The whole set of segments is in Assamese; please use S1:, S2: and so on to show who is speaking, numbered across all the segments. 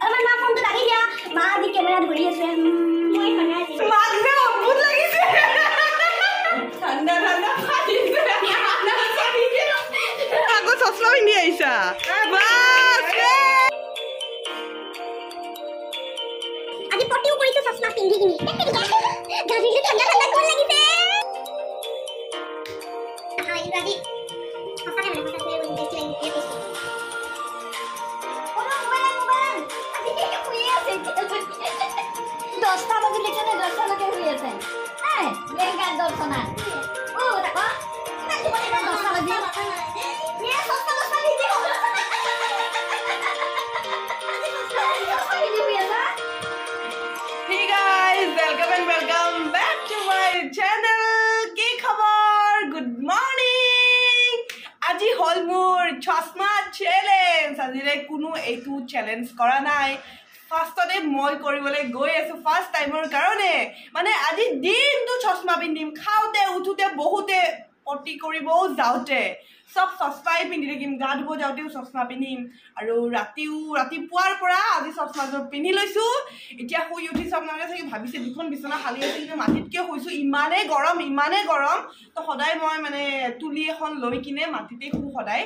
S1: আমার মা ফোনটা রাখি দিয়া মা দি ক্যামেরা ধরি আছে মই খানা আছে
S2: মাগবে অদ্ভুত লাগিছে ঠান্ডা ঠান্ডা খাইছে আগো চশমা পিন্ধি আইছা বাস
S1: আজি পটিও কৰিছো চশমা পিন্ধি কিনি গাড়ীলে ঠান্ডা ঠান্ডা কোন লাগিছে হাই ৰাদি সঁচাকে মানে সঁচাকে টেষ্টি লাগিছে ওরা মোবাইল আজি কি শুই আছে 10টা বাজে লিখে 10টা লগে শুই আছে হ্যাঁ লেঙ্গা দর্শনা ও দেখো তোমার 10টা বাজে ये सस्ता सस्ता लीजिए
S2: Hey guys, welcome back to my channel. Ki khabar? Good morning. Aji hol mur chasma challenge. Ajire kuno eitu challenge kora nai. First day moi koribole goi asu first timer karone. Mane aji din tu chasma pindim khaute uthute bohute poti koribo jaute. সব চশমাই পিন্ধি থাকিম গা ধুব যাওঁতেও চশমা পিন্ধিম আৰু ৰাতিপুৱাৰ পৰা আজি চশমাযোৰ পিন্ধি লৈছো এতিয়া শুই উঠিছো আপোনালোকে চাগে ভাবিছে দুখন বিছনা খালী আছে কিন্তু মাটিত কিয় শুইছো ইমানেই গৰম তো সদায় মই মানে তুলি এখন লৈ কিনে মাটিতে শু সদায়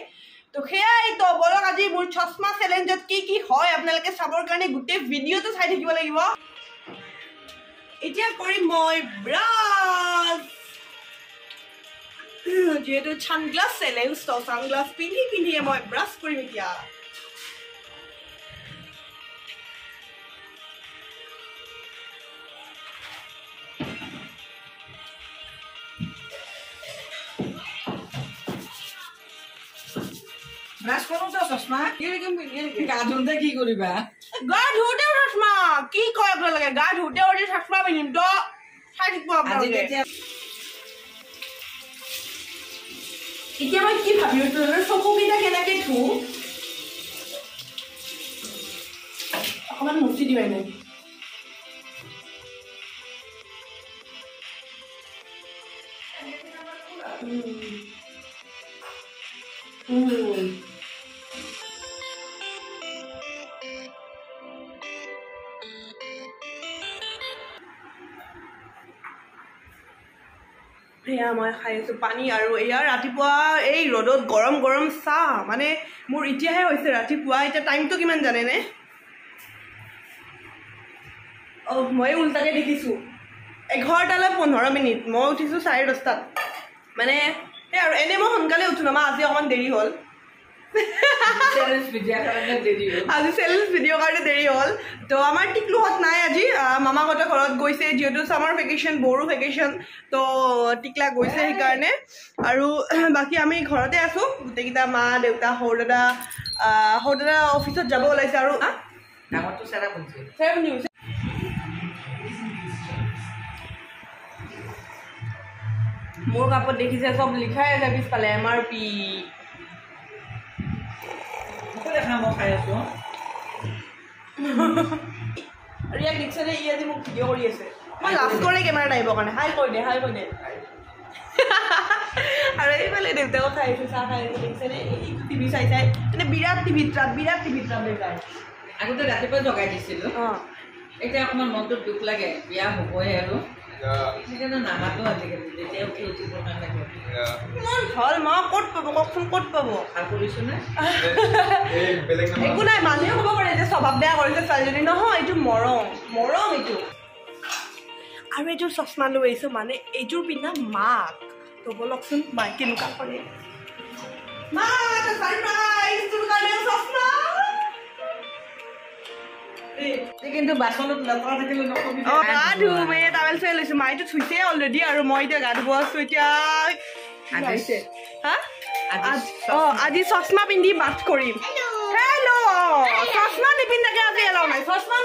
S2: তো সেয়াই তো বলক আজি মোৰ চশমা চেলেঞ্জত কি হয় আপোনালোকে চাবৰ কাৰণে গোটেই ভিডিঅ'টো চাই থাকিব লাগিব এতিয়া কৰিম মই ব্ৰাছ যেহেতু সানগ্লাস চেলেঞ্জ তো সানগ্লাস পিন্ধি মই ব্ৰাছ কৰিম এতিয়া
S3: ব্রাশ করো তো চশমা এরকম গা ধুতে কি করিবা
S2: গা ধুতে চশমা কি কয় আপোনালোকে গা ধুতে ওই চশমা পিন্ধিম তো চাই থাকিব আপোনালোকে এতিয়া মই কি ভাবি আছো চকুকেইটা কেনেকে ধু অকমান মুচি দিবা নাই এয়া মই খাই আছো পানী আৰু এয়া ৰাতিপুৱা এই ৰ'দত গৰম চাহ মানে মোৰ এতিয়াহে হৈছে ৰাতিপুৱা এতিয়া টাইমটো কিমান জানেনে মই উল্টাকে দেখিছো 11টালৈ 15 মিনিট মই উঠিছো 10:30টাত মানে এই আৰু এনে মই সোনকালে উঠো না আজি অকমান দেৰি হ'ল আজি চেলেঞ্জ ভিডিঅ' কাৰণে দেৰি হ'ল তো আমাৰ টিকলুহঁত নাই আজি মামাহঁতৰ ঘৰত গৈছে যিহেতু ছামাৰ ভেকেশ্যন বড়ো ভেকেশ্যন তো টিকলা গৈছে সেইকাৰণে আৰু বাকী আমি ঘৰতে আছোঁ গোটেইকেইটা মা দেউতা সৰু দাদা অফিচত যাব ওলাইছে আৰু
S3: ডাঙৰটো চেৰা বলছে
S2: মোৰ কাপত দেখিছে চব লিখাই আছে পিছফালে MRP
S3: দেখা মই খাই আছো
S2: ৰিয়া ডিকচনে ই আজি মোক ভিডিঅ' কৰি আছে মই লাভ কৰে কেমেৰাত আহিবৰ কাৰণে হাই কৈ দে আৰু এইফালে দেউতাকো খাই আছে চাহ খাই আছে ডিকচনে টিভি চাই মানে বিৰাট টিভিত যায়
S3: আগতে ৰাতিপুৱা জগাই দিছিলো এতিয়া অকণমান মনটো দুখ লাগে বিয়া হ'বই আৰু সেইকাৰণে নামাতো আজিকালি যেতিয়া উঠিব নালাগে
S2: ইমান ভাল মা ক'ত পাব কওকচোন ক'ত পাব
S3: ভাল কৰিছো নে
S2: একো নাই মানুহে ক'ব পাৰে যে স্বভাৱ বেয়া কৰিছে ছোৱালীজনী নহয় এইটো মৰম এইটো আৰু এইযোৰ চশমা লৈ আহিছোঁ মানে এইযোৰ পিন্ধা মাক তো বলকচোন মাক কেনেকুৱা কৰে
S3: কিন্তু বাচনত লেতেৰা থাকিলে নকবি
S2: গা ধুম এই টাৱেল চাই লৈছোঁ মাইটো থৈছে অলৰেডি আৰু মই এতিয়া গা ধুব আছোঁ এতিয়া আজি চশমা পিন্ধি বাথ কৰিম হেল্ল' চশমা নিপিন্ধাকে আজি এলাও নাই চশমা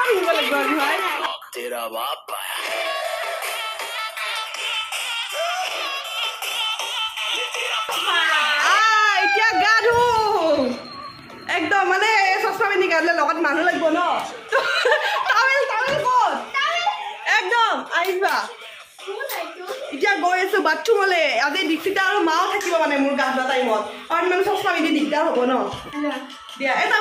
S2: পিন্ধিব লাগিব আজি হয় এতিয়া গা ধুম একদম মানে চশমা পিন্ধি গা ধুলে লগত মানুহ লাগিব ন টাৱেল ক'ত একদম আহিবা এতিয়া এতিয়া গৈ আছো বাথৰুমলৈ আজি দীক্ষিতা আৰু মাও থাকিব মানে মোৰ গা ধোৱা টাইমত কাৰণ মানে চশমা পিন্ধি দিগদাৰ হ'ব ন দিয়া এটা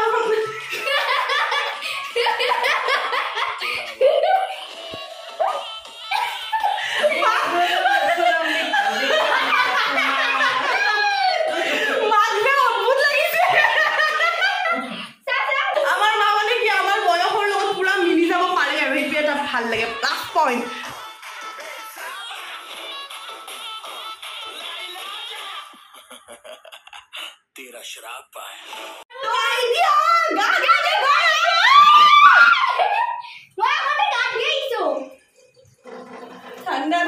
S2: আমাৰ মা মানে কি আমাৰ বয়সৰ লগত পুৰা মিলি যাব পাৰে আৰু সেইটো এটা ভাল লাগে প্লাছ পইণ্ট
S4: तेरा शराब पाए
S1: ঠাণ্ডা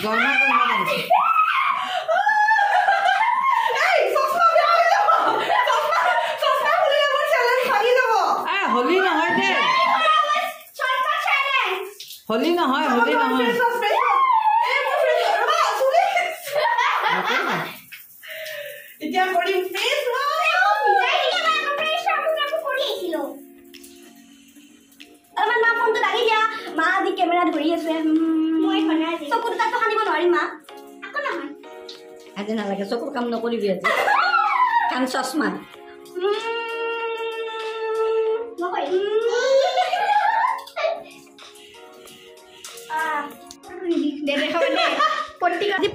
S3: গৰমা হলি নহয় দে হলি নহয়
S2: এতিয়া কৰিম ফেচ
S1: মা আজি কেমেৰা ধৰি আছে চকু দুটাতো সানিব নোৱাৰিম মা আজি নালাগে চকুৰ কাম নকৰিবি আজি কাণ চশমা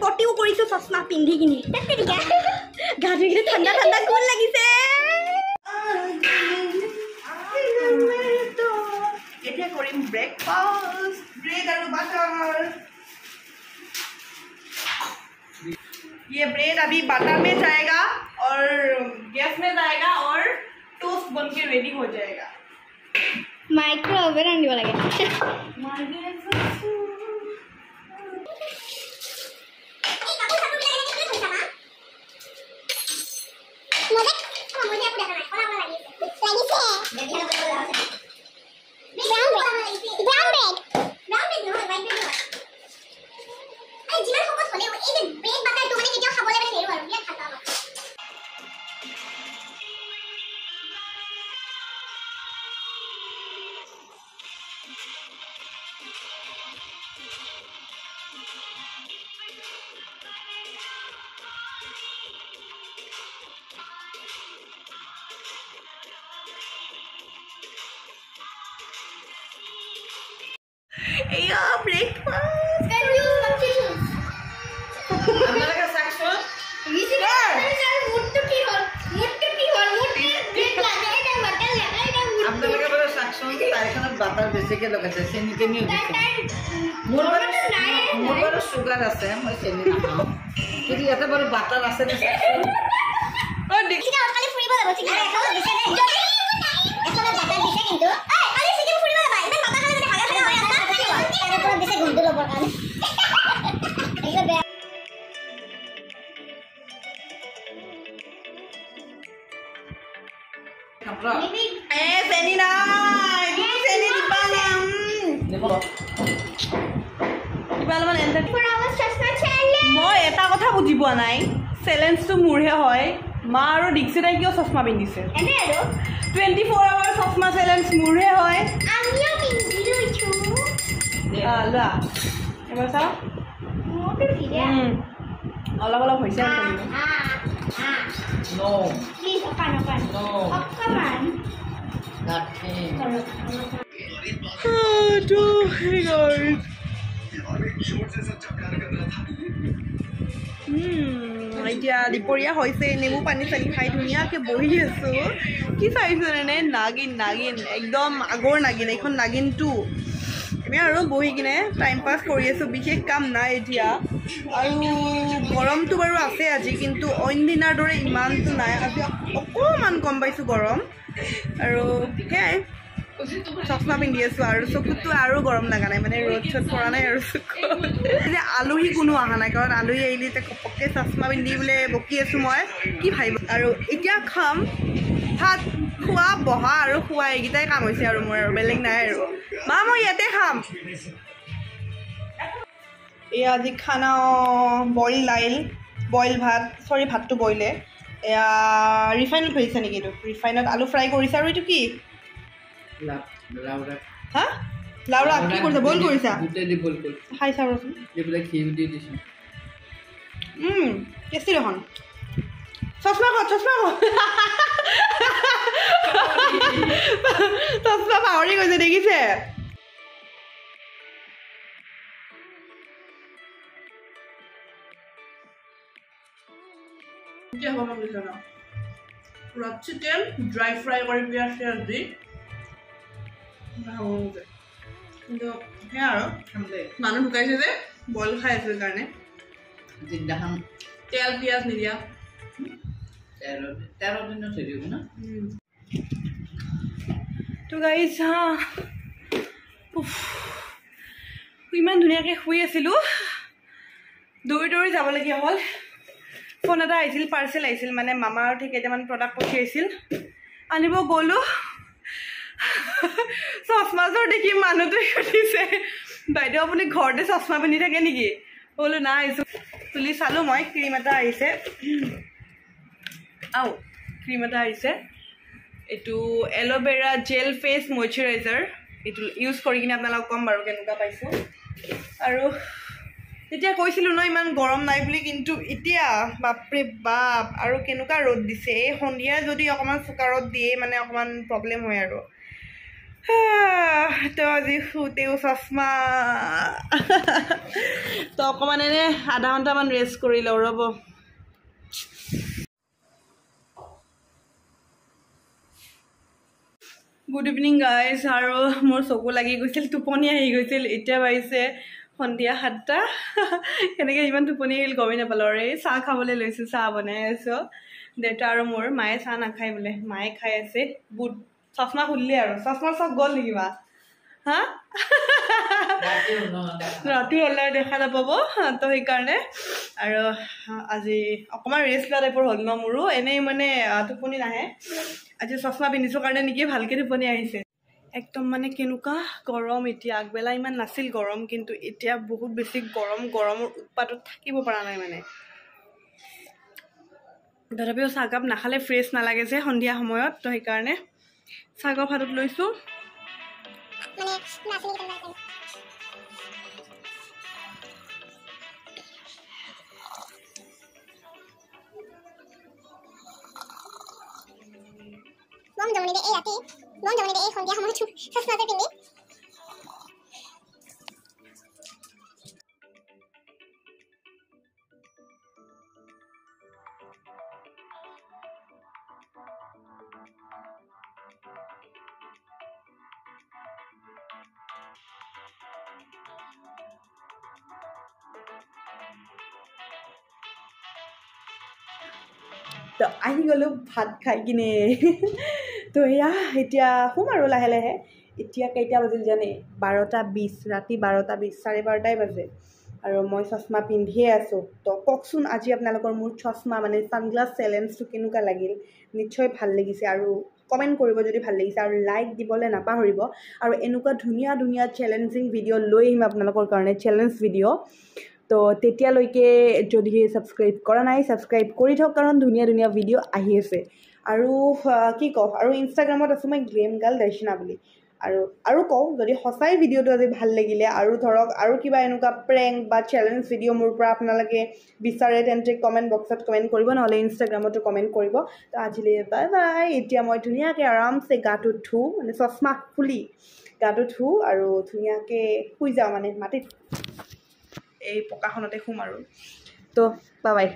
S1: পটিও কৰিছো চশমা পিন্ধি কিনি গা ধুই কিনি ঠাণ্ডা ঠাণ্ডা কোন লাগিছে
S2: এতিয়া কৰিম ব্ৰেকফাষ্ট ब्रेड और बटर ये ब्रेड अभी बटर में जाएगा और गैस में जाएगा और टोस्ट बन के रेडी हो जाएगा
S1: माइक्रो ओवन आनिब लागे
S2: Yeah, breakfast.
S1: Can you substitute?
S3: আপনারা সাকসো আপনারা বলে সাকসো তার এখানে বাটার বেশিকে লাগাছে চেনি টেনি মোৰ বাৰু সুগাৰ আছে মই চেনি নাখাওঁ কিন্তু ইয়াতে বাৰু বাটাৰ আছে নে
S2: মই এটা কথা বুজি পোৱা নাই চেলেঞ্জটো মোৰহে হয় মা আৰু দীক্ষিতাই কিয় চশমা পিন্ধিছে 24 আৱাৰ চশমা চেলেঞ্জ মোৰহে হয় লোৱা এবাৰ চাওঁ অলপ অলপ হৈছে এতিয়া দুপৰীয়া হৈছে নেমু পানী চানি খাই ধুনীয়াকৈ বহি আছো কি চাইছেনে নাগিন নাগিন একদম আগৰ নাগিন এইখন নাগিনটো এনে আৰু বহি কিনে টাইম পাছ কৰি আছো বিশেষ কাম নাই এতিয়া আৰু গৰমটো বাৰু আছে আজি কিন্তু অইন দিনাৰ দৰে ইমানটো নাই আজি অকণমান কম পাইছোঁ গৰম আৰু সেয়াই চশমা পিন্ধি আছো আৰু চকুতো আৰু গৰম লগা নাই মানে ৰ'দ চ'দ পৰা নাই আৰু চকু যে আলহী কোনো অহা নাই কাৰণ আলহী আহিলে এতিয়া ঘপককৈ চশমা পিন্ধি বোলে বকি আছো মই কি ভাবিব আৰু এতিয়া খাম ভাত খোৱা বহা আৰু খোৱা এইকেইটাই কাম হৈছে আৰু মোৰ আৰু বেলেগ নাই আৰু মা মই ইয়াতে খাম এয়া আজি খানা বইল ভাত চৰি ভাতটো বইলে এয়া ৰিফাইনত ভাজিছে নেকি এইটো ৰিফাইনত আলু ফ্ৰাই কৰিছে আৰু এইটো কি
S3: লাউৰা
S2: হা লাউৰা কি কৰিছা বইল কৰিছা
S3: গোটেই দি বইল কৰি
S2: খাই চাওঁ ৰচোন
S3: এইবিলাক ঘি দি দিছোঁ
S2: টেষ্টি দেখোন চশমা ক'ত চশমা পাহৰি গৈছে দেখিছে এতিয়া হ'ব মন গৈছে ন পুৰা চিকেন ড্ৰাই ফ্ৰাই কৰি পিঁয়াজ চিয়াজ দি কিন্তু সেয়া আৰু মানুহ ঢুকাইছে যে বইল খাই আছে কাৰণে
S3: যিদিনাখন
S2: তেল পিঁয়াজ নিদিয়া
S3: 13 দিনত হৈ দিব ন
S2: তো গাইজ ইমান ধুনীয়াকৈ শুই আছিলোঁ দৌৰি দৌৰি যাবলগীয়া হ'ল ফোন এটা আহিছিল পাৰ্চেল আহিছিল মানে মামা আৰু ঠিক কেইটামান প্ৰডাক্ট পঠিয়াইছিল আনিব গ'লোঁ চশমাযোৰ দেখি মানুহটোৱে সুধিছে বাইদেউ আপুনি ঘৰতে চশমা পিন্ধি থাকে নেকি বোলো নাই আহিছোঁ তুলি চালোঁ মই ক্ৰীম এটা আহিছে ক্ৰীম এটা আহিছে এইটো এল'ভেৰা জেল ফেচ মইশ্চাৰাইজাৰ এইটো ইউজ কৰি কিনে আপোনালোকক ক'ম বাৰু কেনেকুৱা পাইছোঁ আৰু তেতিয়া কৈছিলোঁ ন ইমান গৰম নাই বুলি কিন্তু এতিয়া বাপৰে বাপ আৰু কেনেকুৱা ৰ'দ দিছে এই সন্ধিয়া যদি অকণমান চোকা ৰ'দ দিয়ে মানে অকণমান প্ৰব্লেম হয় আৰু তো আজি শুতেও চশমা তো অকণমান এনে আধা ঘণ্টামান ৰেষ্ট কৰি লওঁ ৰ'ব গুড ইভিনিং গাইজ আৰু মোৰ চকু লাগি গৈছিল টোপনি আহি গৈছিল এতিয়া বাজিছে সন্ধিয়া 7টা কেনেকৈ ইমান টোপনি আহিল গমেই নাপালোঁ আৰু এই চাহ খাবলৈ লৈছোঁ চাহ বনাই আছোঁ দেউতা আৰু মোৰ মায়ে চাহ নাখায় বোলে মায়ে খাই আছে বুট চশমা খুলিলে আৰু চশমা চব গ'ল নেকি বা হা ৰাতি হ'লে দেখা নাপাব তো সেইকাৰণে আৰু আজি অকণমান ৰেষ্ট লোৱা টাইপৰ হ'ল ন মোৰো এনেই মানে টোপনি নাহে আজি চশমা পিন্ধিছোঁ কাৰণে নেকি ভালকৈ টোপনি আহিছে একদম মানে কেনেকুৱা গৰম এতিয়া আগবেলা ইমান নাছিল গৰম কিন্তু এতিয়া বহুত বেছি গৰমৰ উৎপাতত থাকিব পৰা নাই মানে তথাপিও চাহকাপ নাখালে ফ্ৰেছ নালাগে যে সন্ধিয়া সময়ত তো সেইকাৰণে চাহকাপ হাতত লৈছোঁ
S5: Mom don't need a Mom don't need a sandhya homoy chashma pe pindi
S2: তো আহি গ'লোঁ ভাত খাই কিনে তো এয়া এতিয়া শুম আৰু লাহে লাহে এতিয়া কেইটা বাজিল জানে 12:20 ৰাতি 12:20 12:30 বাজে আৰু মই চশমা পিন্ধিয়ে আছোঁ তো কওকচোন আজি আপোনালোকৰ মোৰ চশমা মানে ছানগ্লাছ চেলেঞ্জটো কেনেকুৱা লাগিল নিশ্চয় ভাল লাগিছে আৰু কমেণ্ট কৰিব যদি ভাল লাগিছে আৰু লাইক দিবলৈ নাপাহৰিব আৰু এনেকুৱা ধুনীয়া ধুনীয়া চেলেঞ্জিং ভিডিঅ' লৈ আহিম আপোনালোকৰ কাৰণে চেলেঞ্জ ভিডিঅ' তো তেতিয়ালৈকে যদি ছাবস্ক্ৰাইব কৰা নাই ছাবস্ক্ৰাইব কৰি থওক কাৰণ ধুনীয়া ধুনীয়া ভিডিঅ' আহি আছে আৰু কি কওঁ আৰু ইনষ্টাগ্ৰামত আছোঁ মই গ্লেম গাৰ্ল দৰ্শনা বুলি আৰু কওঁ যদি সঁচাই ভিডিঅ'টো আজি ভাল লাগিলে আৰু ধৰক আৰু কিবা এনেকুৱা প্ৰেংক বা চেলেঞ্জ ভিডিঅ' মোৰ পৰা আপোনালোকে বিচাৰে তেন্তে কমেণ্ট বক্সত কমেণ্ট কৰিব নহ'লে ইনষ্টাগ্ৰামতো কমেণ্ট কৰিব তো আজিলৈ বাই বাই এতিয়া মই ধুনীয়াকৈ আৰামছে গাটো ধুওঁ মানে চশমা খুলি গাটো ধুওঁ আৰু ধুনীয়াকৈ শুই যাওঁ মানে মাটিত এই পকাখনতে শুম আৰু তো বাই বাই